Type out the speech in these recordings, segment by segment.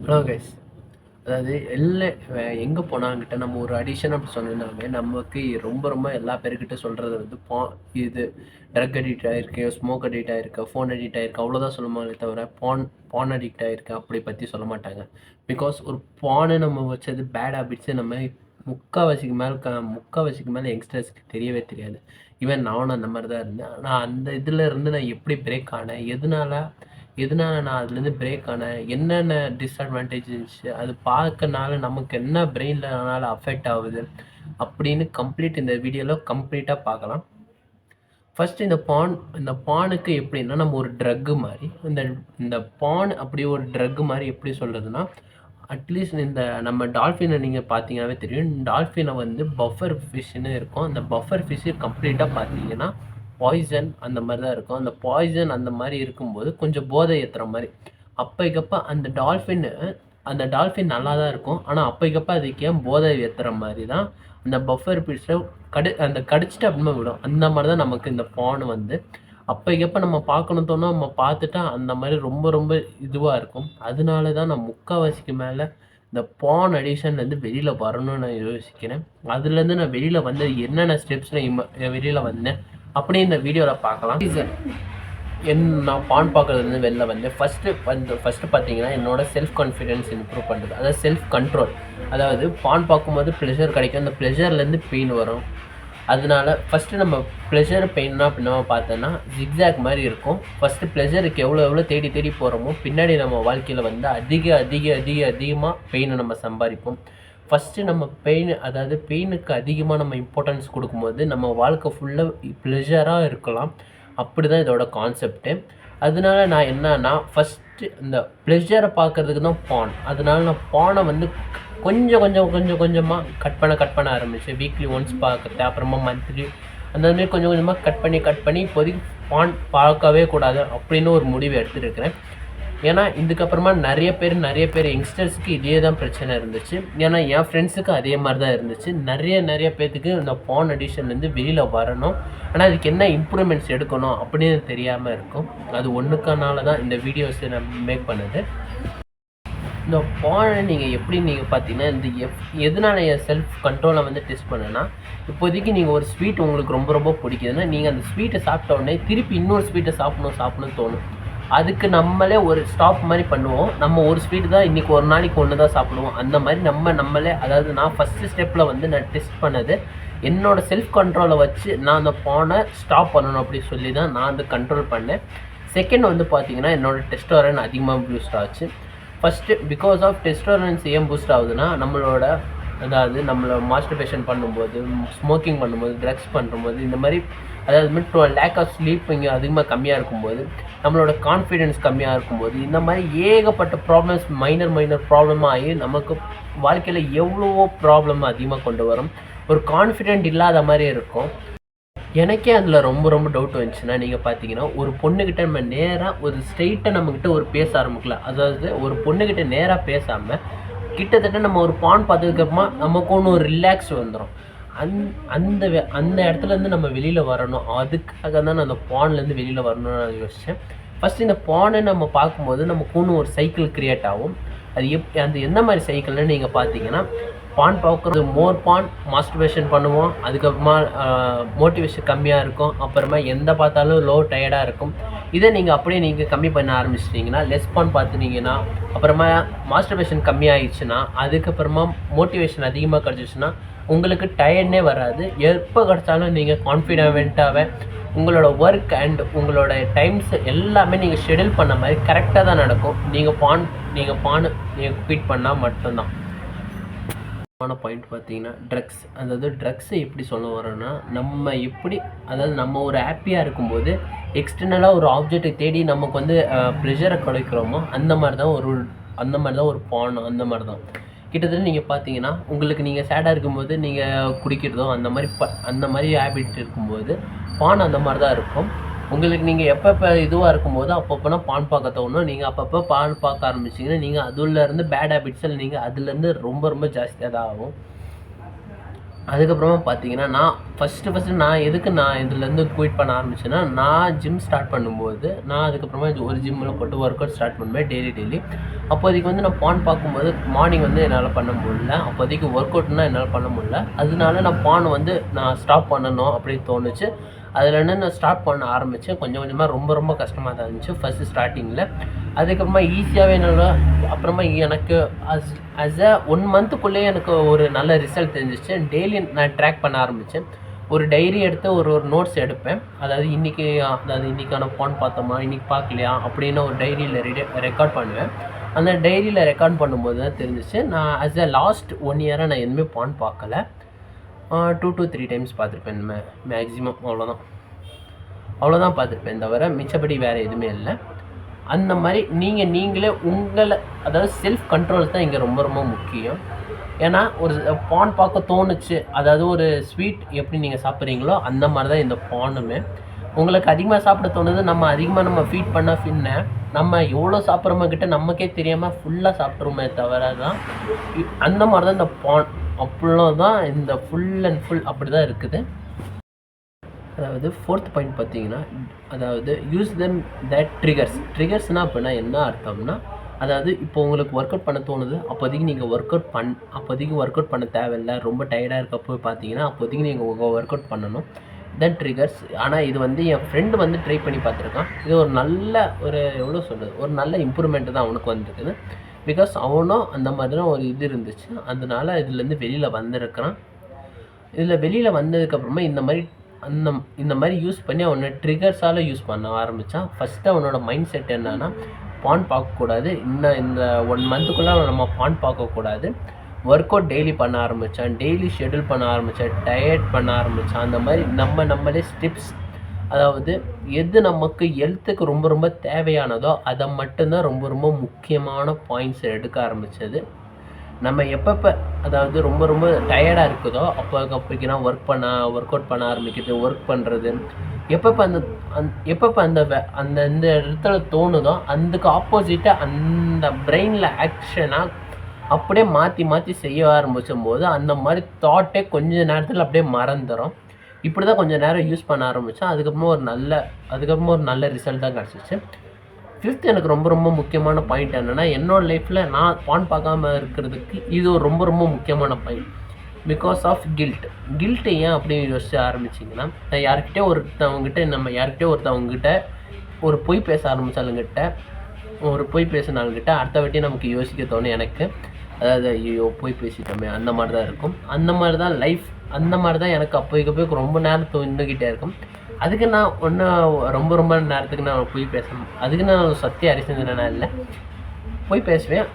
Hello guys. அதாவது எங்கே போனாங்கிட்ட நம்ம ஒரு அடிஷன் அப்படி சொன்னோம்னாவே நமக்கு ரொம்ப ரொம்ப எல்லா பேர்கிட்ட சொல்கிறது வந்து இது ட்ரக் அடிக்ட் ஆகிருக்கு, ஸ்மோக் அடிக்ட் ஆகிருக்கு, ஃபோன் அடிக்ட் ஆகிருக்கு, அவ்வளோதான் சொல்லுவாங்களே தவிர பான் அடிக்ட் ஆகிருக்கு அப்படி பற்றி சொல்ல மாட்டாங்க. பிகாஸ் ஒரு பானை நம்ம வச்சது பேட் ஹேபிட்ஸு நம்ம முக்கால்வாசிக்கு மேலே யங்ஸ்டர்ஸ்க்கு தெரியவே தெரியாது. ஈவன் நானும் அந்த மாதிரி தான் இருந்தேன். ஆனால் அந்த இதில் இருந்து நான் எப்படி பிரேக் ஆனேன், எதனால நான் அதுலேருந்து பிரேக் ஆனேன், என்னென்ன டிஸ்அட்வான்டேஜ் இருந்துச்சு, அது பார்க்கனால நமக்கு என்ன பிரெயின்ல அஃபெக்ட் ஆகுது அப்படின்னு இந்த வீடியோவில் கம்ப்ளீட்டாக பார்க்கலாம். ஃபஸ்ட்டு இந்த பானுக்கு எப்படின்னா நம்ம ஒரு ட்ரக்கு மாதிரி இந்த பான் அப்படி ஒரு ட்ரக்கு மாதிரி எப்படி சொல்கிறதுனா, அட்லீஸ்ட் இந்த நம்ம டால்ஃபினை நீங்கள் பார்த்தீங்கன்னாவே தெரியும். டால்ஃபினை வந்து பஃபர் ஃபிஷ்ஷுன்னு இருக்கும். அந்த பஃபர் ஃபிஷ்ஷு கம்ப்ளீட்டாக பார்த்தீங்கன்னா பாய்சன் அந்த மாதிரி தான் இருக்கும். அந்த பாய்சன் அந்த மாதிரி இருக்கும்போது கொஞ்சம் போதை ஏற்றுற மாதிரி அப்பைக்கப்போ அந்த டால்ஃபின் நல்லா தான் இருக்கும். ஆனால் அப்பைக்கப்போ அதுக்கு ஏன் போதை ஏற்றுற மாதிரி தான் அந்த பஃபர் ஃபிஷ்ஷை கடிச்சிட்டு அப்படிமா விடும். அந்த மாதிரி தான் நமக்கு இந்த பான் வந்து அப்பைக்கப்போ நம்ம பார்க்கணும் தோணும், நம்ம பார்த்துட்டா அந்த மாதிரி ரொம்ப ரொம்ப இதுவாக இருக்கும். அதனால தான் நான் முக்கால்வாசிக்கு மேலே இந்த பான் அடிஷன்லேருந்து வெளியில் வரணும்னு நான் யோசிக்கிறேன். அதுலேருந்து நான் வெளியில் வந்து என்னென்ன ஸ்டெப்ஸில் வெளியில் வந்தேன் அப்படி இந்த வீடியோவில் பார்க்கலாம். நான் பான் பார்க்குறதுலேருந்து வெளில வந்து ஃபஸ்ட்டு பார்த்தீங்கன்னா என்னோட செல்ஃப் கான்ஃபிடென்ஸ் இம்ப்ரூவ் பண்ணுறது, அதாவது செல்ஃப் கண்ட்ரோல். அதாவது பான் பார்க்கும்போது ப்ளெஷர் கிடைக்கும், அந்த ப்ளெஷர்லேருந்து பெயின் வரும். அதனால ஃபஸ்ட்டு நம்ம ப்ளெஷர் பெயின்னா அப்படின்னா பார்த்தோன்னா ஜிக்ஸாக் மாதிரி இருக்கும். ஃபஸ்ட்டு ப்ளெஷருக்கு எவ்வளோ தேடி தேடி போகிறோமோ பின்னாடி நம்ம வாழ்க்கையில் வந்து அதிகமாக பெயினை நம்ம சம்பாதிப்போம். ஃபஸ்ட்டு நம்ம பெயினுக்கு அதிகமாக நம்ம இம்பார்ட்டன்ஸ் கொடுக்கும்போது நம்ம வாழ்க்கை ஃபுல்லாக ப்ளெஷராக இருக்கலாம். அப்படி தான் இதோட கான்செப்ட்டு. அதனால நான் என்னன்னா ஃபஸ்ட்டு இந்த ப்ளெஷரை பார்க்குறதுக்கு தான் பான். அதனால நான் பானை வந்து கொஞ்சமாக கட் பண்ண ஆரம்பித்தேன். வீக்லி ஒன்ஸ் பார்க்குறது, அப்புறமா மந்த்லி அந்த மாதிரி கொஞ்சமாக கட் பண்ணி இப்போதைக்கு பான் பார்க்கவே கூடாது அப்படின்னு ஒரு முடிவு எடுத்துருக்கிறேன். ஏன்னா இதுக்கப்புறமா நிறைய பேர் யங்ஸ்டர்ஸுக்கு இதே தான் பிரச்சனை இருந்துச்சு. ஏன்னா என் ஃப்ரெண்ட்ஸுக்கு அதே மாதிரி தான் இருந்துச்சு. நிறைய பேர்த்துக்கு இந்த பான் அடிஷன்லேருந்து வெளியில் வரணும், ஆனால் அதுக்கு என்ன இம்ப்ரூவ்மெண்ட்ஸ் எடுக்கணும் அப்படின்னு தெரியாமல் இருக்கும். அது ஒன்றுக்கனால தான் இந்த வீடியோஸை நான் மேக் பண்ணுது. இந்த பானை நீங்கள் பார்த்தீங்கன்னா எதனால என் செல்ஃப் கண்ட்ரோலை வந்து டெஸ்ட் பண்ணேன்னா, இப்போதைக்கு நீங்கள் ஒரு ஸ்வீட் உங்களுக்கு ரொம்ப ரொம்ப பிடிக்குதுன்னா நீங்கள் அந்த ஸ்வீட்டை சாப்பிட்ட உடனே திருப்பி இன்னொரு ஸ்வீட்டை சாப்பிடணும்னு தோணும். அதுக்கு நம்மளே ஒரு ஸ்டாப் மாதிரி பண்ணுவோம். நம்ம ஒரு ஸ்வீட்டு தான் இன்றைக்கி ஒரு நாளைக்கு ஒன்று தான் சாப்பிடுவோம். அந்த மாதிரி நம்மளே, அதாவது நான் ஃபஸ்ட்டு ஸ்டெப்பில் வந்து நான் டெஸ்ட் பண்ணது என்னோடய செல்ஃப் கண்ட்ரோலை வச்சு நான் அந்த பானை ஸ்டாப் பண்ணணும் அப்படி சொல்லி தான் நான் வந்து கண்ட்ரோல் பண்ணேன். செகண்ட் வந்து பார்த்திங்கன்னா என்னோடய டெஸ்டோரன் அதிகமாக பூஸ்ட் ஆச்சு. ஃபஸ்ட்டு பிகாஸ் ஆஃப் டெஸ்டோரன்ஸ் ஏன் பூஸ்ட் ஆகுதுன்னா நம்மளோட மாஸ்டர்பேஷன் பண்ணும்போது, ஸ்மோக்கிங் பண்ணும்போது, ட்ரக்ஸ் பண்ணும்போது, இந்த மாதிரி லேக் ஆஃப் ஸ்லீப் இங்கே அதிகமாக கம்மியாக இருக்கும்போது, நம்மளோட கான்ஃபிடென்ஸ் கம்மியாக இருக்கும்போது, இந்த மாதிரி ஏகப்பட்ட ப்ராப்ளம்ஸ் மைனர் ப்ராப்ளமாக ஆகி நமக்கு வாழ்க்கையில் எவ்வளவோ ப்ராப்ளம் அதிகமாக கொண்டு வரும். ஒரு கான்ஃபிடென்ட் இல்லாத மாதிரி இருக்கும். எனக்கே அதில் ரொம்ப ரொம்ப டவுட் வந்துச்சுன்னா நீங்கள் பார்த்தீங்கன்னா, ஒரு பொண்ணுக்கிட்ட நம்ம நேராக ஒரு ஸ்ட்ரெயிட்டாக நம்மக்கிட்ட ஒரு பேச ஆரம்பிக்கலாம். அதாவது ஒரு பொண்ணுக்கிட்ட நேராக பேசாமல் கிட்டத்தட்ட நம்ம ஒரு பான் பார்த்ததுக்கப்புறமா நமக்கு ஒன்று ஒரு ரிலாக்ஸ் வந்துடும். அந்த இடத்துலேருந்து நம்ம வெளியில் வரணும். அதுக்காக தான் நான் அந்த பான்லேருந்து வெளியில் வரணும்னு நான் யோசித்தேன். ஃபஸ்ட்டு இந்த பானை நம்ம பார்க்கும்போது நமக்கு ஒன்று ஒரு சைக்கிள் க்ரியேட் ஆகும். அது எந்த மாதிரி சைக்கிள்னு நீங்கள் பார்த்தீங்கன்னா, பான் பார்க்குறது மாஸ்டர்பேஷன் பண்ணுவோம். அதுக்கப்புறமா மோட்டிவேஷன் கம்மியாக இருக்கும். அப்புறமா எந்த பார்த்தாலும் லோ டயர்டாக இருக்கும். இதை நீங்கள் கம்மி பண்ண ஆரம்பிச்சிட்டிங்கன்னா, லெஸ் பான் பார்த்துனீங்கன்னா, அப்புறமா மாஸ்டர்பேஷன் கம்மியாகிடுச்சுன்னா, அதுக்கப்புறமா மோட்டிவேஷன் அதிகமாக கிடச்சிச்சுன்னா உங்களுக்கு டயர்ட்னே வராது. எப்போ கிடச்சாலும் நீங்கள் கான்ஃபிடென்ட்டாகவே உங்களோட ஒர்க் அண்ட் உங்களோட டைம்ஸ் எல்லாமே நீங்கள் ஷெடியூல் பண்ண மாதிரி கரெக்டாக தான் நடக்கும். நீங்கள் குவிட் பண்ணால் மட்டும்தான். பாயிண்ட் பார்த்தீங்கன்னா ட்ரக்ஸ். அதாவது ட்ரக்ஸை எப்படி சொல்ல வரோன்னா, நம்ம ஒரு ஹாப்பியாக இருக்கும்போது எக்ஸ்டர்னலாக ஒரு ஆப்ஜெக்டை தேடி நமக்கு வந்து ப்ளெஷரை கிடைக்கிறோமோ அந்த மாதிரி தான் ஒரு பான். அந்த மாதிரி தான் கிட்டத்தட்ட நீங்கள் பார்த்தீங்கன்னா, உங்களுக்கு நீங்கள் சேடாக இருக்கும்போது நீங்கள் குடிக்கிறதோ அந்த மாதிரி ஹேபிட் இருக்கும்போது பான் அந்த மாதிரி தான் இருக்கும். உங்களுக்கு நீங்கள் எப்பப்போ இதுவாக இருக்கும்போது அப்பப்போனா பான் பார்க்க தோணும். நீங்கள் அப்பப்போ பான் பார்க்க ஆரம்பிச்சிங்கன்னா நீங்கள் அதுலேருந்து பேட் ஹேபிட்ஸில் நீங்கள் அதுலேருந்து ரொம்ப ரொம்ப ஜாஸ்தியாக தான் ஆகும். அதுக்கப்புறமா பார்த்தீங்கன்னா நான் ஃபஸ்ட்டு நான் எதுக்கு நான் இதுலேருந்து குயிட் பண்ண ஆரம்பிச்சேன்னா, நான் ஜிம் ஸ்டார்ட் பண்ணும்போது நான் அதுக்கப்புறமா இது ஒரு ஜிம்மில் போட்டு ஒர்க் அவுட் ஸ்டார்ட் பண்ணுவேன் டெய்லி. அப்போதைக்கு வந்து நான் பான் பார்க்கும்போது மார்னிங் வந்து என்னால் பண்ண முடியல. அப்போதைக்கு ஒர்க் அவுட்னா என்னால் பண்ண முடியல. அதனால நான் பான் வந்து நான் ஸ்டாப் பண்ணணும் அப்படின்னு தோணுச்சு. அதுலேருந்து நான் ஸ்டார்ட் பண்ண ஆரம்பித்தேன். கொஞ்சம் கொஞ்சமாக ரொம்ப கஷ்டமாக தான் இருந்துச்சு ஃபஸ்ட்டு ஸ்டார்டிங்கில். அதுக்கப்புறமா ஈஸியாகவே என்னால் அப்புறமா எனக்கு அஸ் அ 1 மந்த்துக்குள்ளேயே எனக்கு ஒரு நல்ல ரிசல்ட் தெரிஞ்சிச்சு. டெய்லி நான் ட்ராக் பண்ண ஆரம்பித்தேன். ஒரு டைரி எடுத்து ஒரு நோட்ஸ் எடுப்பேன். அதாவது இன்றைக்கான பான் பார்த்தோமா, இன்றைக்கி பார்க்கலையா அப்படின்னு ஒரு டைரியில் ரெக்கார்ட் பண்ணுவேன். அந்த டைரியில் ரெக்கார்ட் பண்ணும்போது தான் தெரிஞ்சிச்சு, நான் அஸ் அ லாஸ்ட் 1 இயராக நான் எதுவுமே பான் பார்க்கல. 2 to 3 டைம்ஸ் பார்த்துருப்பேன் மேக்ஸிமம். அவ்வளோதான் பார்த்துருப்பேன் தவிர மிச்சப்படி வேறு எதுவுமே இல்லை. அந்த மாதிரி நீங்களே உங்களை, அதாவது செல்ஃப் கண்ட்ரோல் தான் இங்கே ரொம்ப முக்கியம். ஏன்னா ஒரு பான் பார்க்க தோணுச்சு, அதாவது ஒரு ஸ்வீட் எப்படி நீங்கள் சாப்பிட்றீங்களோ அந்த மாதிரி தான் இந்த பானுமே. உங்களுக்கு அதிகமாக சாப்பிட தோணுது, நம்ம ஃபீட் பண்ண நம்ம எவ்வளோ சாப்பிட்றோமோ கிட்ட நமக்கே தெரியாமல் ஃபுல்லாக சாப்பிட்றோமே தவிர தான் அந்த மாதிரி தான் இந்த பான். அவ்வளோதான் இந்த ஃபுல் அண்ட் ஃபுல் அப்படி தான் இருக்குது. அதாவது 4th பாயிண்ட் பார்த்தீங்கன்னா, அதாவது யூஸ் தெம் தட் ட்ரிகர்ஸ்னால் அப்படின்னா என்ன அர்த்தம்னா, அதாவது இப்போ உங்களுக்கு ஒர்க் அவுட் பண்ண தோணுது, அப்போதைக்கு நீங்கள் ஒர்க் அவுட் பண்ண தேவையில்லை. ரொம்ப டயர்டாக இருக்கப்போ பார்த்தீங்கன்னா அப்போதைக்கு நீங்கள் ஒர்க் அவுட் பண்ணணும். தென் ட்ரிகர்ஸ். ஆனால் இது வந்து என் ஃப்ரெண்டு வந்து ட்ரை பண்ணி பார்த்துருக்கான். இது ஒரு நல்ல ஒரு நல்ல இம்ப்ரூவ்மெண்ட்டு தான் அவனுக்கு வந்துருக்குது. பிகாஸ் அவனும் அந்த மாதிரி தான் ஒரு இது இருந்துச்சு. அதனால இதுலேருந்து வெளியில் வந்திருக்கிறான். இதில் வெளியில் வந்ததுக்கப்புறமா இந்த மாதிரி யூஸ் பண்ணி அவனை ட்ரிகர்ஸால் யூஸ் பண்ண ஆரம்பித்தான். ஃபஸ்ட்டு அவனோட மைண்ட் செட் என்னன்னா, பான் பார்க்கக்கூடாது, இந்த 1 மந்த்துக்குள்ளே நம்ம பான் பார்க்கக்கூடாது. ஒர்க் அவுட் டெய்லி பண்ண ஆரம்பித்தான், டெய்லி ஷெட்யூல் பண்ண ஆரம்பித்தான், டயட் பண்ண ஆரம்பித்தான். அந்த மாதிரி நம்மளே ஸ்டெப்ஸ், அதாவது எது நமக்கு ஹெல்த்துக்கு ரொம்ப தேவையானதோ அதை மட்டும்தான் ரொம்ப முக்கியமான பாயிண்ட்ஸ் எடுக்க ஆரம்பித்தது. நம்ம எப்பப்போ, அதாவது ரொம்ப டயர்டாக இருக்குதோ அப்போதைக்கு ஒர்க் அவுட் பண்ண ஆரம்பிக்கிறது, ஒர்க் பண்ணுறது. எப்பப்போ அந்த இந்த இடத்துல தோணுதோ அதுக்கு ஆப்போசிட்டாக அந்த பிரெயினில் ஆக்ஷனாக அப்படியே மாற்றி செய்ய ஆரம்பிச்சும் போது அந்த மாதிரி தாட்டே கொஞ்ச நேரத்தில் அப்படியே மறந்துடும். இப்படி தான் கொஞ்சம் நேரம் யூஸ் பண்ண ஆரம்பித்தேன். அதுக்கப்புறமா ஒரு நல்ல ரிசல்ட் தான் கிடச்சிச்சு. 5th எனக்கு ரொம்ப முக்கியமான பாயிண்ட் என்னென்னா, என்னோடய லைஃப்பில் நான் பான் பார்க்காம இருக்கிறதுக்கு இது ஒரு ரொம்ப முக்கியமான பாயிண்ட். பிகாஸ் ஆஃப் கில்ட் ஏன் அப்படின்னு யோசிச்சு ஆரம்பிச்சிங்கன்னா, நான் யார்கிட்டே ஒருத்தவங்ககிட்ட ஒரு பொய் பேச ஆரம்பித்தாலுங்கிட்ட, அடுத்த வாட்டி நமக்கு யோசிக்க தோணும் எனக்கு. அதாவது ஐயோ பொய் பேசிட்டோமே, அந்த மாதிரி தான் இருக்கும். அந்த மாதிரி தான் லைஃப். அந்த மாதிரி தான் எனக்கு அப்போதைக்கு ரொம்ப நேரம் தோணுகிட்டே இருக்கும். அதுக்கு நான் ரொம்ப நேரத்துக்கு நான் போய் பேசணும். அதுக்கு நான் சத்திய ஹரிச்சந்திரனா இல்லை, போய் பேசுவேன்.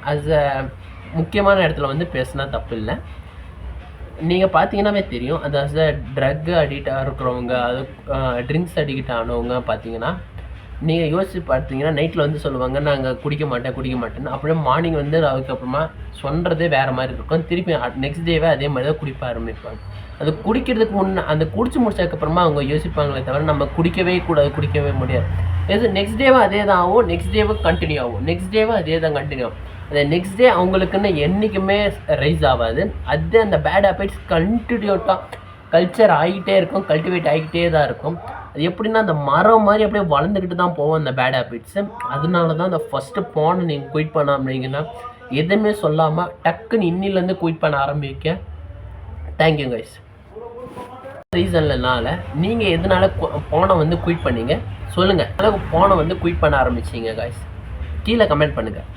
முக்கியமான இடத்துல வந்து பேசினா தப்பு இல்லை. நீங்கள் பார்த்தீங்கன்னாவே தெரியும், அது ட்ரக் அடிக்டாக இருக்கிறவங்க, ட்ரிங்க்ஸ் அடிக்ட் ஆனவங்க பார்த்தீங்கன்னா, நீங்கள் யோசிச்சு பார்த்தீங்கன்னா நைட்டில் வந்து சொல்லுவாங்க நாங்கள் குடிக்க மாட்டேன்னு. அப்படியே மார்னிங் வந்து அதுக்கப்புறமா சொல்கிறதே வேறு மாதிரி இருக்கும். திருப்பி நெக்ஸ்ட் டேவே அதே மாதிரி தான் குடிப்ப ஆரம்பிப்பாங்க. அது குடிக்கிறதுக்கு அந்த குடிச்சு முடிச்சதுக்கப்புறமா அவங்க யோசிப்பாங்களே தவிர நம்ம குடிக்கவே முடியாது. நெக்ஸ்ட் டேவும் அதே தான் ஆகும், நெக்ஸ்ட் டேவும் கண்டினியூ ஆகும், அந்த நெக்ஸ்ட் டே அவங்களுக்குன்னு என்றைக்குமே ரைஸ் ஆகாது. அது அந்த பேட் ஹேபிட்ஸ் கல்டிவேட் ஆகிக்கிட்டே தான் இருக்கும். அது எப்படின்னா அந்த மரம் மாதிரி அப்படியே வளர்ந்துக்கிட்டு தான் போவோம் அந்த பேட் ஹேபிட்ஸு. அதனால தான் அந்த ஃபஸ்ட்டு பானை நீங்கள் குயிட் பண்ண அப்படிங்கன்னா எதுவுமே சொல்லாமல் டக்குன்னு இன்னிலேருந்து குயிட் பண்ண ஆரம்பிக்க. Thank you guys. ரீசன்லனால நீங்கள் எதனால பானை வந்து குயிட் பண்ணீங்க சொல்லுங்கள். போனை வந்து குயிட் பண்ண ஆரம்பிச்சிங்க கைஸ், கீழே கமெண்ட் பண்ணுங்கள்.